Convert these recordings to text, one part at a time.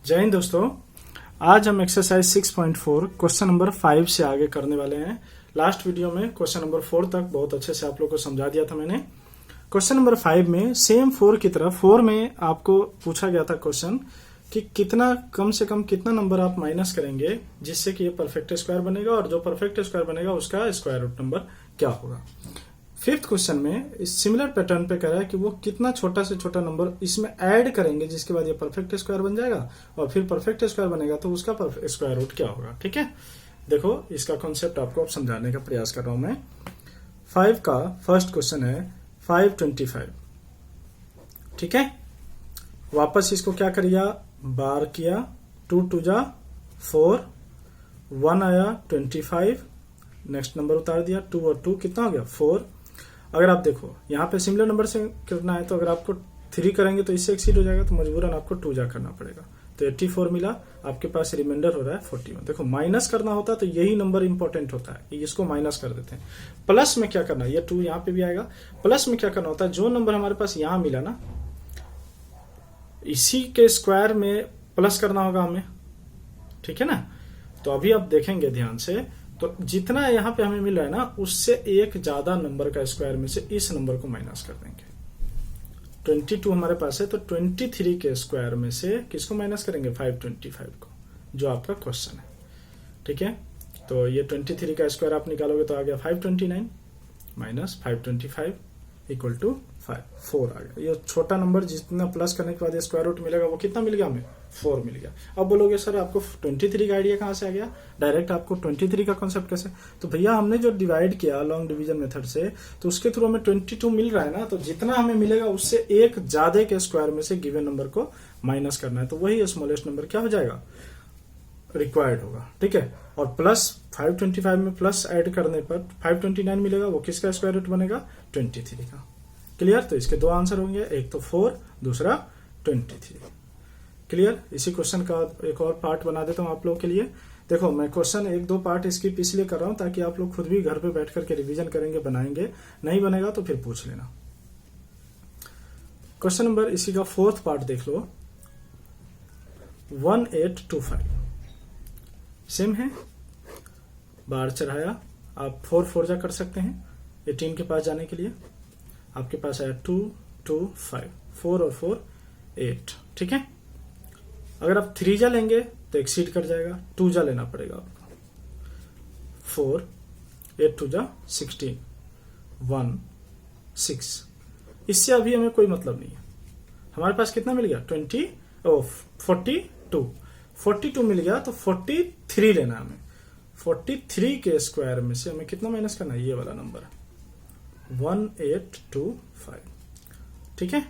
जय हिंद दोस्तों। आज हम एक्सरसाइज 6.4 क्वेश्चन नंबर 5 से आगे करने वाले हैं। लास्ट वीडियो में क्वेश्चन नंबर 4 तक बहुत अच्छे से आप लोग को समझा दिया था मैंने। क्वेश्चन नंबर 5 में सेम 4 की तरह 4 में आपको पूछा गया था क्वेश्चन कि कितना कम से कम कितना नंबर आप माइनस करेंगे जिससे कि ये परफेक्ट स्क्वायर बनेगा, और जो परफेक्ट स्क्वायर बनेगा उसका स्क्वायर रूट नंबर क्या होगा। फिफ्थ क्वेश्चन में इस सिमिलर पैटर्न पे कह रहा है कि वो कितना छोटा से छोटा नंबर इसमें ऐड करेंगे जिसके बाद ये परफेक्ट स्क्वायर बन जाएगा, और फिर परफेक्ट स्क्वायर बनेगा तो उसका स्क्वायर रूट क्या होगा। ठीक है, देखो इसका कॉन्सेप्ट आपको अब समझाने का प्रयास कर रहा हूं मैं। 5 का फर्स्ट क्वेश्चन है 525। ठीक है, वापस इसको क्या करिए, बार किया, 2 2 जा 4, 1 आया 25, नेक्स्ट नंबर उतार दिया, 2 और 2 कितना हो गया 4। अगर आप देखो यहाँ पे सिमिलर नंबर से करना है तो अगर आपको 3 करेंगे तो इससे एक्सीड हो जाएगा, तो मजबूरन आपको 2 जा करना पड़ेगा। तो 84 मिला, आपके पास रिमाइंडर हो रहा है 41। देखो माइनस करना होता है तो यही नंबर इंपॉर्टेंट होता है, इसको माइनस कर देते हैं। प्लस में क्या करना है, ये 2 यहाँ पे भी आएगा। प्लस में क्या करना होता है, जो नंबर हमारे पास यहाँ मिला ना इसी के स्क्वायर में प्लस करना होगा हमें। ठीक है ना, तो अभी आप देखेंगे ध्यान से, तो जितना यहाँ पे हमें मिल रहा है ना उससे एक ज्यादा नंबर का स्क्वायर में से इस नंबर को माइनस कर देंगे। 22 हमारे पास है तो 23 के स्क्वायर में से किसको माइनस करेंगे, 525 को, जो आपका क्वेश्चन है। ठीक है, तो ये 23 का स्क्वायर आप निकालोगे तो आ गया 529 माइनस 525 इक्वल टू 4 आ गया। ये छोटा नंबर जितना प्लस करने के बाद स्क्वायर रूट मिलेगा वो कितना मिल गया हमें, 4 मिल गया। अब बोलोगे सर आपको 23 का आइडिया कहां से आ गया, डायरेक्ट आपको 23 का कॉन्सेप्ट कैसे। तो भैया हमने जो डिवाइड किया लॉन्ग डिवीजन मेथड से, तो उसके थ्रू हमें 22 मिल रहा है ना, तो जितना हमें मिलेगा उससे एक ज्यादा के स्क्वायर में से गिवन नंबर को माइनस करना है, तो वही स्मॉलेस्ट नंबर क्या हो जाएगा, रिक्वायर्ड होगा। ठीक है, और प्लस 525 में प्लस ऐड करने पर 529 मिलेगा, वो किसका स्क्वायर रूट बनेगा, 23 का। क्लियर, तो इसके दो आंसर होंगे, एक तो 4, दूसरा 23। क्लियर, इसी क्वेश्चन का एक और पार्ट बना देता हूं आप लोगों के लिए। देखो मैं क्वेश्चन 1-2 पार्ट स्किप इसलिए कर रहा हूं ताकि आप लोग खुद भी घर पे बैठ करके रिवीजन करेंगे, बनाएंगे। नहीं बनेगा तो फिर पूछ लेना। क्वेश्चन नंबर इसी का 4th पार्ट देख लो, 1825 सेम है, बार चढ़ाया, आप 4 4 जा कर सकते हैं 18 के पास जाने के लिए। आपके पास आया 2 2 5, 4 और 4 8। ठीक है, अगर आप 3 जा लेंगे तो एक्सीड कर जाएगा, 2 जा लेना पड़ेगा आपको। 4 8 2 जा 16 1 6। इससे अभी हमें कोई मतलब नहीं है। हमारे पास कितना मिल गया, 42 मिल गया, तो 43 लेना है हमें। 43 के स्क्वायर में से हमें कितना माइनस करना है, ये वाला नंबर 1825। ठीक है,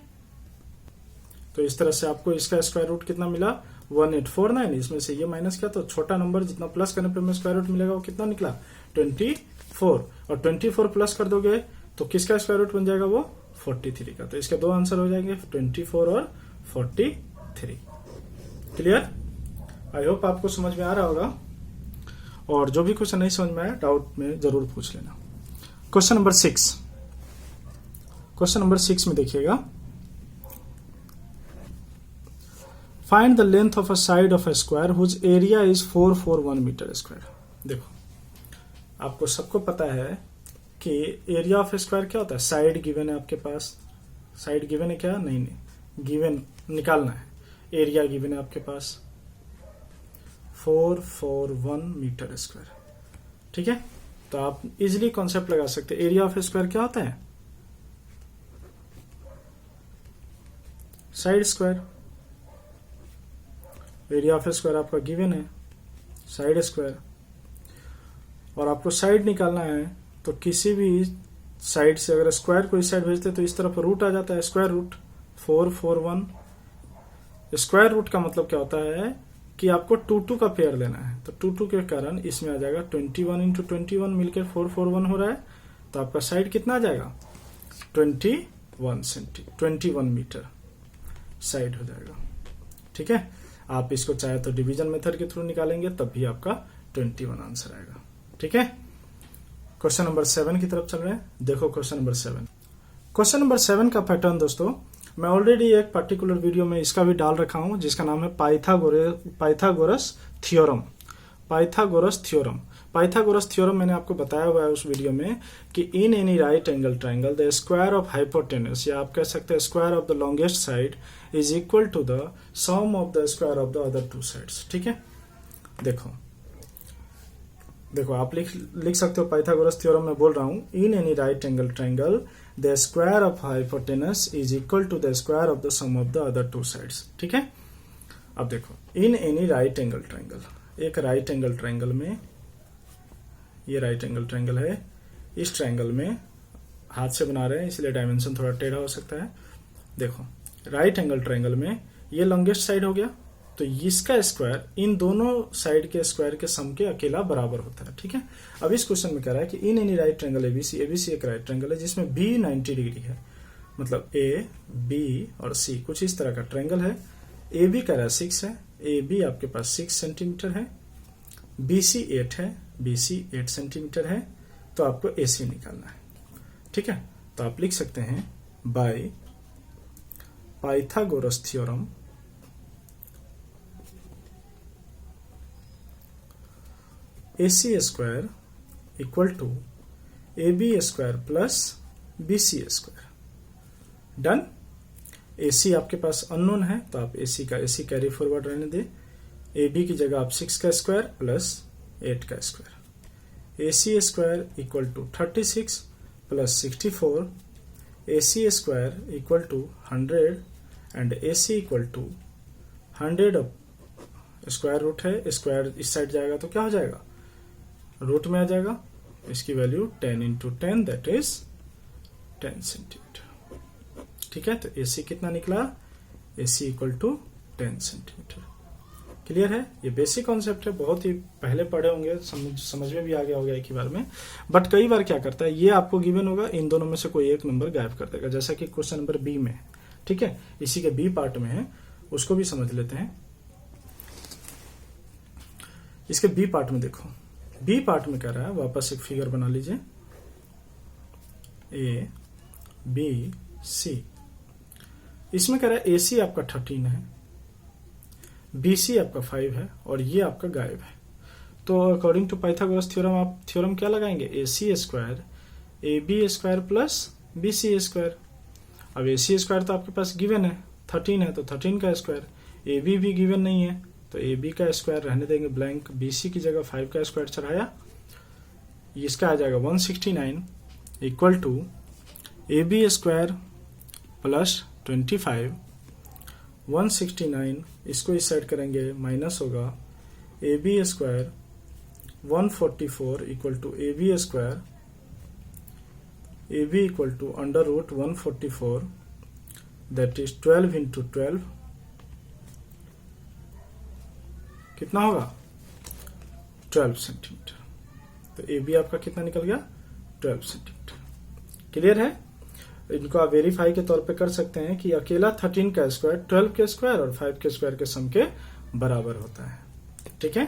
तो इस तरह से आपको इसका स्क्वायर रूट कितना मिला, 1849। इसमें से ये माइनस किया तो छोटा नंबर जितना प्लस करने पे हमें स्क्वायर रूट मिलेगा वो कितना निकला, 24। और 24 प्लस कर दोगे तो किसका स्क्वायर रूट बन जाएगा, वो 43 का। तो इसके दो आंसर हो जाएंगे, 24 और 43। क्लियर, आई होप आपको समझ में आ रहा होगा, और जो भी क्वेश्चन नहीं समझ में आया डाउट में जरूर पूछ लेना। क्वेश्चन नंबर 6, क्वेश्चन नंबर 6 में देखिएगा, find the length of a side of a square whose area is 441 metre square. देखो आपको सबको पता है कि एरिया ऑफ स्क्वायर क्या होता है, साइड गिवन है आपके पास, साइड गिवन है क्या, नहीं गिवन निकालना है, एरिया गिवन है आपके पास 441 मीटर स्क्वायर। ठीक है, तो आप इजिली कॉन्सेप्ट लगा सकते हैं। एरिया ऑफ स्क्वायर क्या होता है, side square. Area of square आपका गिवन है साइड स्क्वायर, और आपको साइड निकालना है तो किसी भी साइड से अगर स्क्वायर को इस साइड भेजते तो इस तरफ रूट आ जाता है, स्क्वायर रूट 441। स्क्वायर रूट का मतलब क्या होता है कि आपको 2 2 का पेयर लेना है, तो 2 2 के कारण इसमें आ जाएगा 21 इंटू 21 मिलकर 441 हो रहा है, तो आपका साइड कितना आ जाएगा, 21 मीटर साइड हो जाएगा। ठीक है, आप इसको चाहे तो डिवीजन मेथड के थ्रू निकालेंगे तब भी आपका 21 आंसर आएगा। ठीक है, क्वेश्चन नंबर 7 की तरफ चल रहे हैं। देखो क्वेश्चन नंबर 7 का पैटर्न दोस्तों, मैं ऑलरेडी एक पर्टिकुलर वीडियो में इसका भी डाल रखा हूं जिसका नाम है पाइथागोरस थ्योरम। पाइथागोरस थ्योरम मैंने आपको बताया हुआ है उस वीडियो में कि in any right angle triangle the square of hypotenuse, या आप कह सकते हैं square of the longest side is equal to the sum of the square of the other two sides. ठीक है, देखो आप लिख सकते हो पाइथागोरस थ्योरम में बोल रहा हूं, in any right angle triangle the square of hypotenuse is equal to the square of the sum of the other two sides. ठीक है, अब देखो in any right angle triangle, एक राइट एंगल ट्राइंगल में, ये राइट एंगल ट्राइंगल है, इस triangle में हाथ से बना रहे हैं इसलिए डायमेंशन थोड़ा टेढ़ा हो सकता है। देखो राइट एंगल ट्राइंगल में ये लॉन्गेस्ट साइड हो गया, तो इसका स्क्वायर इन दोनों साइड के स्क्वायर के सम के अकेला बराबर होता है। ठीक है, अब इस क्वेश्चन में कह रहा है कि in any right triangle ABC एक राइट ट्रायंगल है जिसमें बी 90 डिग्री है, मतलब ए बी और सी कुछ इस तरह का ट्रायंगल है। ए बी का 6 है, ए बी आपके पास 6 सेंटीमीटर है, बी सी 8 है, बी सी 8 सेंटीमीटर है, तो आपको ए सी निकालना है। ठीक है, तो आप लिख सकते हैं by Pythagoras theorem AC square equal to AB square plus BC square. Done. AC आपके पास अननोन है तो आप AC का AC कैरी फॉरवर्ड रहने दे। AB की जगह आप 6 का स्क्वायर प्लस 8 का square. AC square equal to 36 plus 64, AC square equal to 100 and AC equal to 100 square root है, स्क्वायर इस साइड जाएगा तो क्या हो जाएगा, रूट में आ जाएगा। इसकी value 10 into 10 that is 10 centimetre. ठीक है, तो AC कितना निकला, AC equal to 10 centimetre. Clear है, ये बेसिक कॉन्सेप्ट है, बहुत ही पहले पढ़े होंगे, समझ में भी आ गया होगा एक ही बार में। बट कई बार क्या करता है, ये आपको गिवन होगा, इन दोनों में से कोई एक नंबर गायब कर देगा, जैसा कि क्वेश्चन नंबर बी में है। ठीक है, इसी के बी पार्ट में है, उसको भी समझ लेते हैं। इसके बी पार्ट में देखो, बी पार्ट में कह रहा है, वापस एक फिगर बना लीजिए, ए बी सी। इसमें कह रहा है AC आपका 13 है, BC आपका 5 है और ये आपका गायब है। तो अकॉर्डिंग टू पाइथागोरस थ्योरम आप थ्योरम क्या लगाएंगे, AC square AB square plus BC square. अब AC स्क्वायर तो आपके पास गिवन है, 13 है तो 13 का स्क्वायर, AB भी गिवन नहीं है तो AB का स्क्वायर रहने देंगे ब्लैंक, BC की जगह 5 का स्क्वायर चढ़ाया, इसका आ जाएगा 169 equal to AB square plus 25, 169 इसको इस साइड करेंगे माइनस होगा, AB square 144 equal to AB square, AB equal to under root 144 that is 12 into 12, कितना होगा 12 सेंटीमीटर। तो AB आपका कितना निकल गया, 12 सेंटीमीटर। क्लियर है, इनको आप वेरीफाई के तौर पे कर सकते हैं कि अकेला 13 का स्क्वायर 12 के स्क्वायर और 5 के स्क्वायर के सम के बराबर होता है। ठीक है,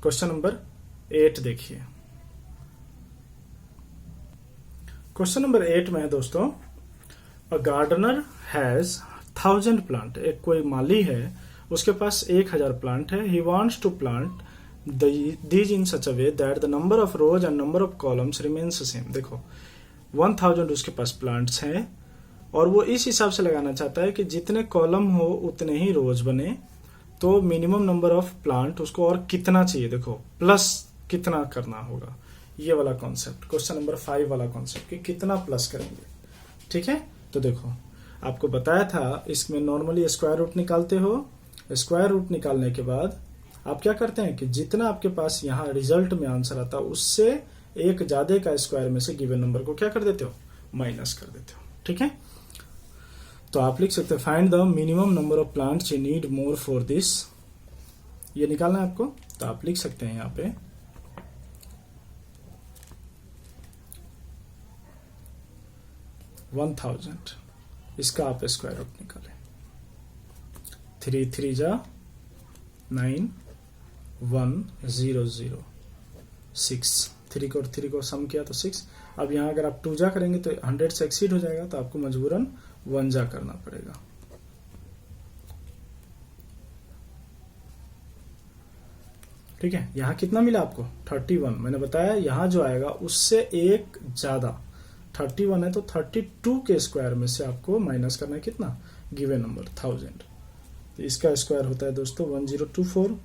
क्वेश्चन नंबर 8 देखिए। क्वेश्चन नंबर 8 में है दोस्तों, अ गार्डनर हैज 1000 प्लांट, एक कोई माली है उसके पास 1000 प्लांट है। He wants to plant these in such a way that the number of rows and number of columns remains same. देखो 1000 उसके पास प्लांट्स हैं और वो इस हिसाब से लगाना चाहता है कि जितने कॉलम हो उतने ही रोज बने, तो मिनिमम नंबर ऑफ प्लांट उसको और कितना चाहिए, देखो प्लस कितना करना होगा, ये वाला कॉन्सेप्ट, क्वेश्चन नंबर 5 वाला कॉन्सेप्ट कि कितना प्लस करेंगे। ठीक है, तो देखो आपको बताया था इसमें नॉर्मली स्क्वायर रूट निकालते हो, स्क्वायर रूट निकालने के बाद आप क्या करते हैं कि जितना आपके पास यहाँ रिजल्ट में आंसर आता है उससे एक ज्यादा का स्क्वायर में से गिवन नंबर को क्या कर देते हो, माइनस कर देते हो। ठीक है, तो आप लिख सकते हैं find the minimum number of plants you need more for this, ये निकालना है आपको। तो आप लिख सकते हैं यहाँ पे 1000, इसका आप स्क्वायर रूट निकालें, 3 3 जा 9 1 0 0 6, 3 को सम किया तो 6। अब यहाँ अगर आप 2 जा करेंगे तो 100 से एक्सीड हो जाएगा, तो आपको मजबूरन 1 जा करना पड़ेगा। ठीक है, यहां कितना मिला आपको 31। मैंने बताया यहां जो आएगा उससे एक ज्यादा 31 है तो 32 के स्क्वायर में से आपको माइनस करना है कितना, गिवन नंबर 1000। तो इसका स्क्वायर होता है दोस्तों 1024।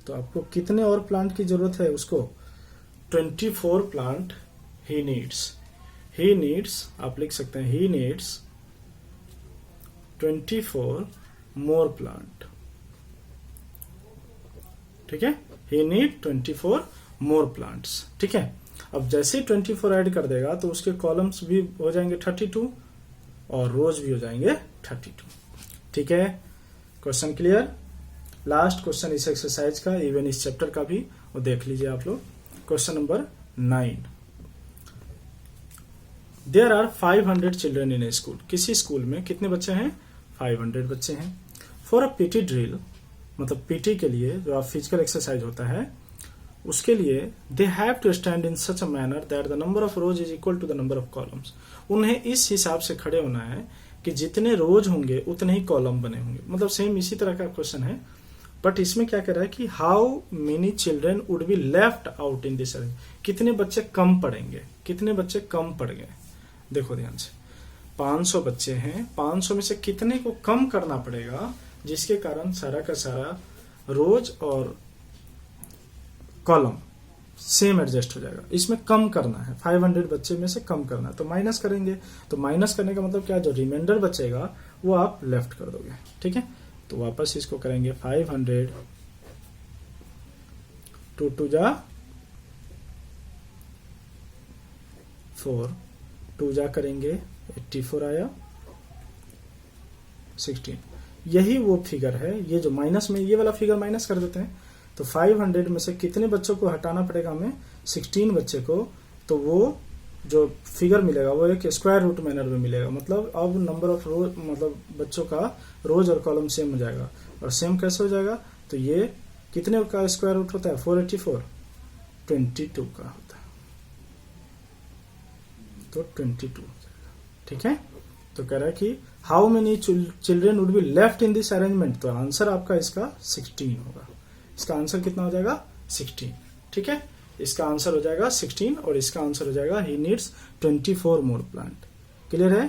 तो आपको कितने और प्लांट की जरूरत है, उसको 24 प्लांट ही नीड्स आप लिख सकते हैं ही नीड्स 24 मोर प्लांट। ठीक है, ही नीड 24 मोर प्लांट्स। ठीक है, अब जैसे 24 ऐड कर देगा तो उसके कॉलम्स भी हो जाएंगे 32 और रोज भी हो जाएंगे 32। ठीक है, क्वेश्चन क्लियर। लास्ट क्वेश्चन इस एक्सरसाइज का, इवन इस चैप्टर का भी, वो देख लीजिए आप लोग। Question number 9, there are 500 children in a school. किसी स्कूल में कितने बच्चे हैं, 500 बच्चे हैं। फॉर अ पीटी ड्रिल, मतलब पीटी के लिए जो आप फिजिकल एक्सरसाइज होता है उसके लिए, they have to stand in such a manner that the number of rows is equal to the number of columns. उन्हें इस हिसाब से खड़े होना है कि जितने रोज होंगे उतने ही कॉलम बने होंगे। मतलब सेम इसी तरह का क्वेश्चन है, बट इसमें क्या कह रहा है कि how many children would be left out in this arrange. कितने बच्चे कम पड़ेंगे, कितने बच्चे कम पड़ गए। देखो ध्यान से, 500 बच्चे हैं, 500 में से कितने को कम करना पड़ेगा जिसके कारण सारा का सारा रोज और कॉलम सेम एडजस्ट हो जाएगा। इसमें कम करना है, 500 बच्चे में से कम करना है तो माइनस करेंगे। तो माइनस करने का मतलब क्या, जो रिमाइंडर बचेगा वो आप लेफ्ट कर दोगे। ठीक है, तो वापस इसको करेंगे 500 2 2 जा 4, 2 जा करेंगे 84 आया 16। यही वो फिगर है, ये जो माइनस में ये वाला फिगर माइनस कर देते हैं। तो 500 में से कितने बच्चों को हटाना पड़ेगा हमें, 16 बच्चे को। तो वो जो फिगर मिलेगा वो एक स्क्वायर रूट मैनर में मिलेगा। मतलब अब नंबर ऑफ रोज, मतलब बच्चों का रोज और कॉलम सेम हो जाएगा। और सेम कैसे हो जाएगा, तो ये कितने का स्क्वायर रूट होता है, 484, 22 का होता है। तो 22 हो जाएगा। ठीक है, तो कह रहा है कि how many children would be left in this arrangement. तो आंसर आपका इसका 16 होगा। इसका आंसर कितना हो जाएगा, 16। ठीक है, इसका आंसर हो जाएगा 16 और इसका आंसर हो जाएगा he needs 24 more plant. Clear है।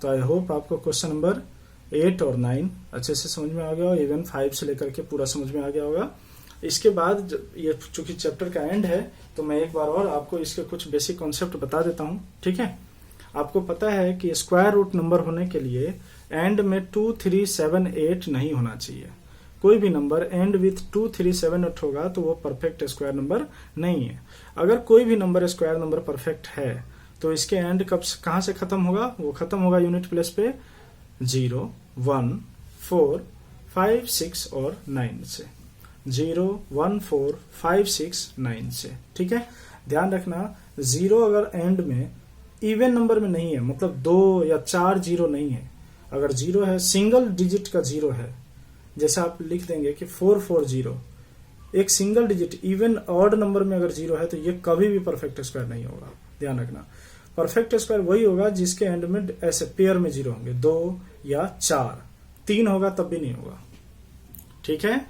तो आई होप आपको क्वेश्चन नंबर 8 और 9 अच्छे से समझ में आ गया और इवन 5 से लेकर के पूरा समझ में आ गया होगा। इसके बाद ये चूंकि चैप्टर का एंड है तो मैं एक बार और आपको इसके कुछ बेसिक कॉन्सेप्ट बता देता हूं। ठीक है, आपको पता है कि स्क्वायर रूट नंबर होने के लिए एंड में 2 3 7 8 नहीं होना चाहिए। कोई भी नंबर एंड विथ 2 3 7 8 होगा तो वो परफेक्ट स्क्वायर नंबर नहीं है। अगर कोई भी नंबर स्क्वायर नंबर परफेक्ट है तो इसके एंड कहां से खत्म होगा, वो खत्म होगा यूनिट प्लेस पे 0 1 4 5 6 और 9 से। 0 1 4 5 6 9 से। ठीक है, ध्यान रखना 0 अगर एंड में इवन नंबर में नहीं है, मतलब 2 या 4 0 नहीं है। अगर 0 है, सिंगल डिजिट का 0 है, जैसे आप लिख देंगे कि 440, एक single digit even odd number में अगर 0 है तो ये कभी भी परफेक्ट स्क्वायर नहीं होगा। ध्यान रखना, परफेक्ट स्क्वायर वही होगा जिसके एंड में ऐसे पेयर में 0 होंगे, 2 या 4, 3 होगा तब भी नहीं होगा। ठीक है,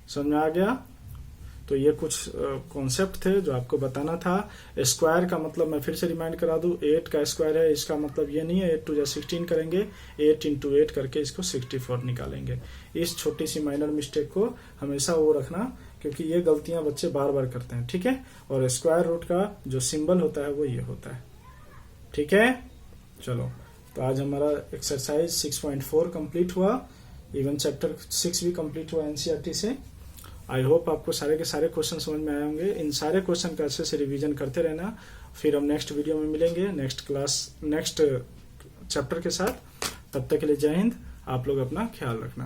समझ में आ गया। तो ये कुछ कॉन्सेप्ट थे जो आपको बताना था। स्क्वायर का मतलब मैं फिर से रिमाइंड करा दूं, 8 का स्क्वायर है, इसका मतलब ये नहीं है 8 2 16 करेंगे, 8 × 8 करके इसको 64 निकालेंगे। इस छोटी सी माइनर मिस्टेक को हमेशा वो रखना क्योंकि ये गलतियां बच्चे बार बार करते हैं। ठीक है, और स्क्वायर रूट का जो सिंबल होता है वो ये होता है। ठीक है, चलो तो आज हमारा एक्सरसाइज 6.4 कंप्लीट हुआ, इवन चैप्टर 6 भी कंप्लीट हुआ एनसीईआरटी से। आई होप आपको सारे के सारे क्वेश्चन समझ में आए होंगे। इन सारे क्वेश्चन का अच्छे से रिवीजन करते रहना। फिर हम नेक्स्ट वीडियो में मिलेंगे नेक्स्ट चैप्टर के साथ। तब तक के लिए जय हिंद। आप लोग अपना ख्याल रखना।